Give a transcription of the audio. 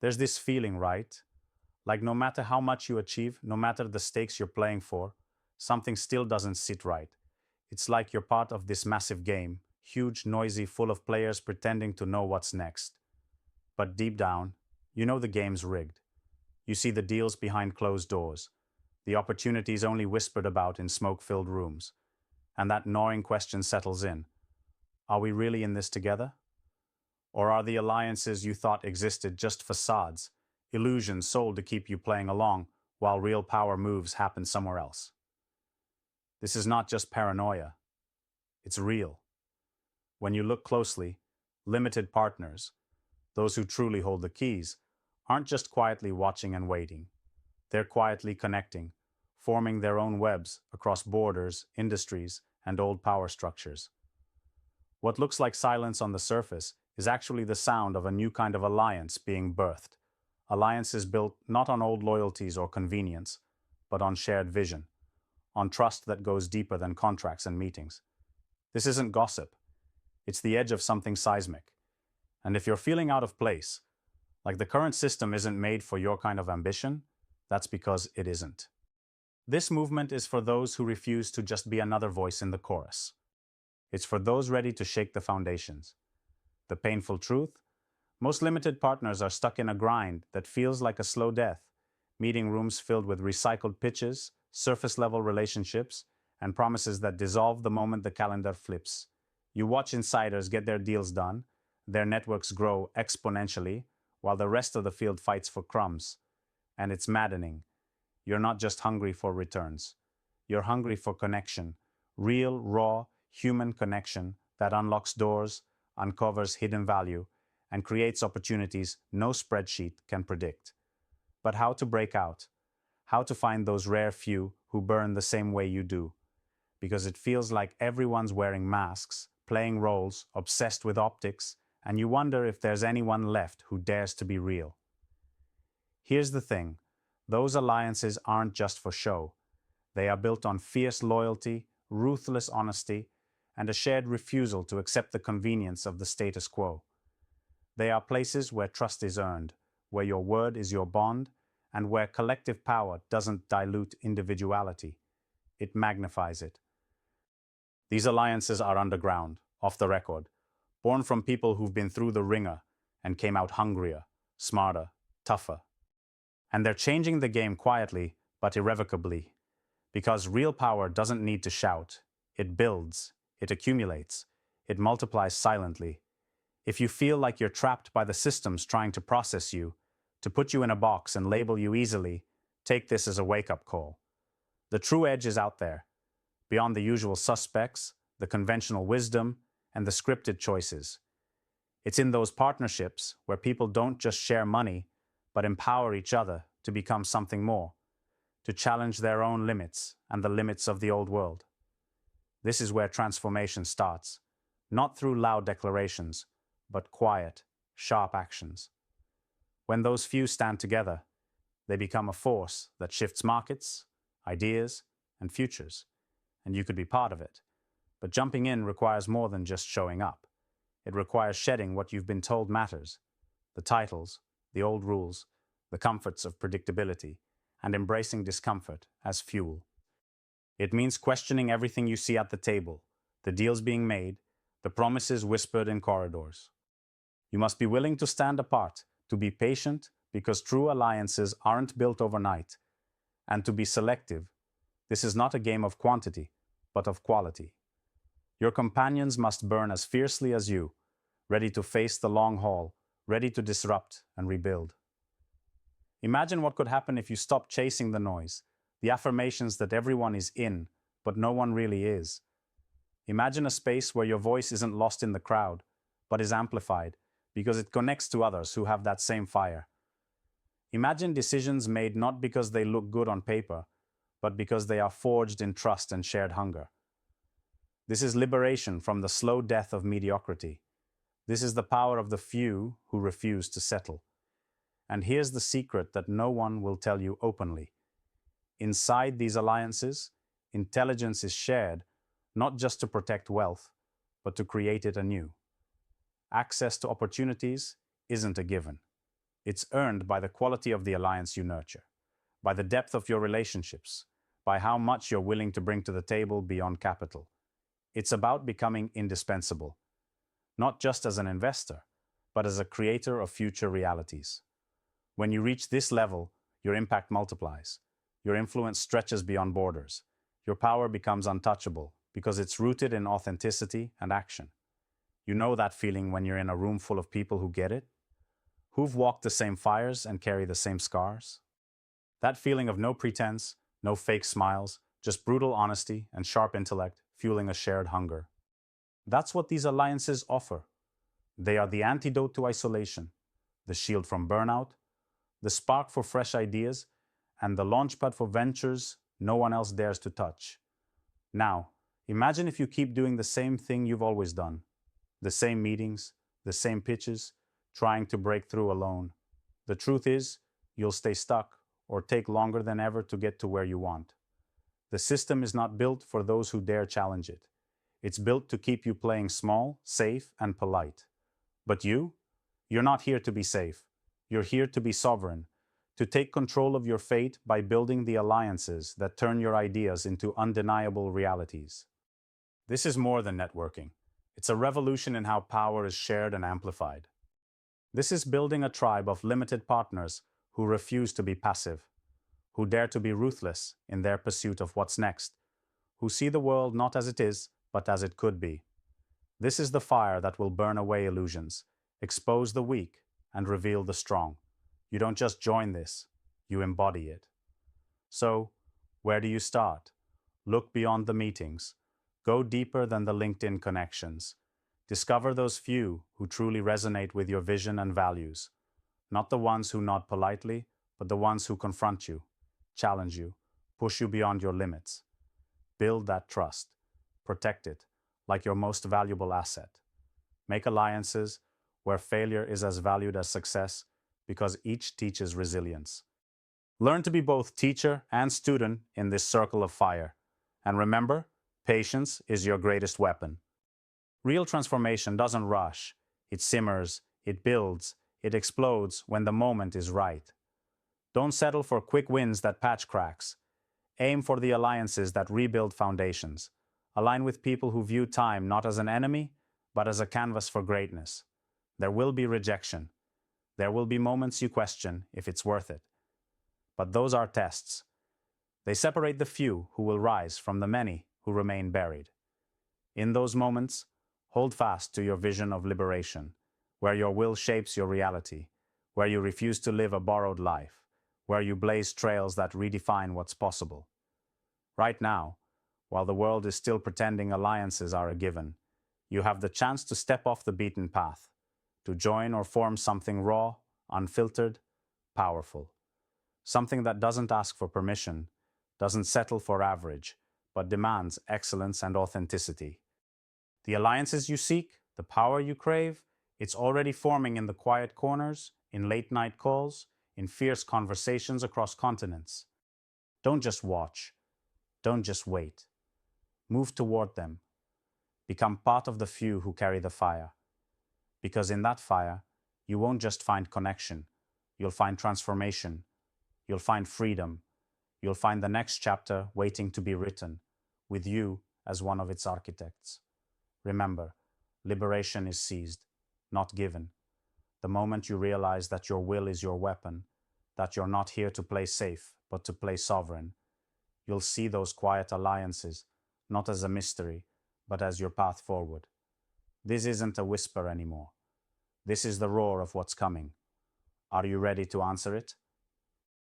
There's this feeling, right? Like no matter how much you achieve, no matter the stakes you're playing for, something still doesn't sit right. It's like you're part of this massive game, huge, noisy, full of players pretending to know what's next. But deep down, you know the game's rigged. You see the deals behind closed doors, the opportunities only whispered about in smoke-filled rooms. And that gnawing question settles in. Are we really in this together? Or are the alliances you thought existed just facades, illusions sold to keep you playing along while real power moves happen somewhere else? This is not just paranoia, it's real. When you look closely, limited partners, those who truly hold the keys, aren't just quietly watching and waiting. They're quietly connecting, forming their own webs across borders, industries, and old power structures. What looks like silence on the surface is actually the sound of a new kind of alliance being birthed. Alliances built not on old loyalties or convenience, but on shared vision, on trust that goes deeper than contracts and meetings. This isn't gossip. It's the edge of something seismic. And if you're feeling out of place, like the current system isn't made for your kind of ambition, that's because it isn't. This movement is for those who refuse to just be another voice in the chorus. It's for those ready to shake the foundations. The painful truth? Most limited partners are stuck in a grind that feels like a slow death, meeting rooms filled with recycled pitches, surface-level relationships, and promises that dissolve the moment the calendar flips. You watch insiders get their deals done, their networks grow exponentially, while the rest of the field fights for crumbs. And it's maddening. You're not just hungry for returns. You're hungry for connection, real, raw, human connection that unlocks doors, uncovers hidden value, and creates opportunities no spreadsheet can predict. But how to break out? How to find those rare few who burn the same way you do? Because it feels like everyone's wearing masks, playing roles, obsessed with optics, and you wonder if there's anyone left who dares to be real. Here's the thing. Those alliances aren't just for show. They are built on fierce loyalty, ruthless honesty, and a shared refusal to accept the convenience of the status quo. They are places where trust is earned, where your word is your bond, and where collective power doesn't dilute individuality. It magnifies it. These alliances are underground, off the record, born from people who've been through the ringer and came out hungrier, smarter, tougher. And they're changing the game quietly, but irrevocably. Because real power doesn't need to shout. It builds, it accumulates, it multiplies silently. If you feel like you're trapped by the systems trying to process you, to put you in a box and label you easily, take this as a wake-up call. The true edge is out there, beyond the usual suspects, the conventional wisdom, and the scripted choices. It's in those partnerships where people don't just share money, but empower each other to become something more, to challenge their own limits and the limits of the old world. This is where transformation starts, not through loud declarations, but quiet, sharp actions. When those few stand together, they become a force that shifts markets, ideas, and futures, and you could be part of it. But jumping in requires more than just showing up. It requires shedding what you've been told matters, the titles, the old rules, the comforts of predictability, and embracing discomfort as fuel. It means questioning everything you see at the table, the deals being made, the promises whispered in corridors. You must be willing to stand apart, to be patient, because true alliances aren't built overnight, and to be selective. This is not a game of quantity, but of quality. Your companions must burn as fiercely as you, ready to face the long haul, ready to disrupt and rebuild. Imagine what could happen if you stopped chasing the noise, the affirmations that everyone is in, but no one really is. Imagine a space where your voice isn't lost in the crowd, but is amplified, because it connects to others who have that same fire. Imagine decisions made not because they look good on paper, but because they are forged in trust and shared hunger. This is liberation from the slow death of mediocrity. This is the power of the few who refuse to settle. And here's the secret that no one will tell you openly. Inside these alliances, intelligence is shared, not just to protect wealth, but to create it anew. Access to opportunities isn't a given. It's earned by the quality of the alliance you nurture, by the depth of your relationships, by how much you're willing to bring to the table beyond capital. It's about becoming indispensable, not just as an investor, but as a creator of future realities. When you reach this level, your impact multiplies. Your influence stretches beyond borders. Your power becomes untouchable because it's rooted in authenticity and action. You know that feeling when you're in a room full of people who get it, who've walked the same fires and carry the same scars? That feeling of no pretense, no fake smiles, just brutal honesty and sharp intellect fueling a shared hunger. That's what these alliances offer. They are the antidote to isolation, the shield from burnout, the spark for fresh ideas, and the launchpad for ventures no one else dares to touch. Now, imagine if you keep doing the same thing you've always done, the same meetings, the same pitches, trying to break through alone. The truth is, you'll stay stuck or take longer than ever to get to where you want. The system is not built for those who dare challenge it. It's built to keep you playing small, safe, and polite. But you're not here to be safe. You're here to be sovereign, to take control of your fate by building the alliances that turn your ideas into undeniable realities. This is more than networking. It's a revolution in how power is shared and amplified. This is building a tribe of limited partners who refuse to be passive, who dare to be ruthless in their pursuit of what's next, who see the world not as it is, but as it could be. This is the fire that will burn away illusions, expose the weak, and reveal the strong. You don't just join this, you embody it. So, where do you start? Look beyond the meetings. Go deeper than the LinkedIn connections. Discover those few who truly resonate with your vision and values. Not the ones who nod politely, but the ones who confront you, challenge you, push you beyond your limits. Build that trust. Protect it, like your most valuable asset. Make alliances where failure is as valued as success, because each teaches resilience. Learn to be both teacher and student in this circle of fire. And remember, patience is your greatest weapon. Real transformation doesn't rush. It simmers, it builds, it explodes when the moment is right. Don't settle for quick wins that patch cracks. Aim for the alliances that rebuild foundations. Align with people who view time not as an enemy, but as a canvas for greatness. There will be rejection. There will be moments you question if it's worth it. But those are tests. They separate the few who will rise from the many who remain buried. In those moments, hold fast to your vision of liberation, where your will shapes your reality, where you refuse to live a borrowed life, where you blaze trails that redefine what's possible. Right now, while the world is still pretending alliances are a given, you have the chance to step off the beaten path, to join or form something raw, unfiltered, powerful. Something that doesn't ask for permission, doesn't settle for average, but demands excellence and authenticity. The alliances you seek, the power you crave, it's already forming in the quiet corners, in late-night calls, in fierce conversations across continents. Don't just watch. Don't just wait. Move toward them. Become part of the few who carry the fire. Because in that fire, you won't just find connection. You'll find transformation. You'll find freedom. You'll find the next chapter waiting to be written, with you as one of its architects. Remember, liberation is seized, not given. The moment you realize that your will is your weapon, that you're not here to play safe, but to play sovereign, you'll see those quiet alliances, not as a mystery, but as your path forward. This isn't a whisper anymore. This is the roar of what's coming. Are you ready to answer it?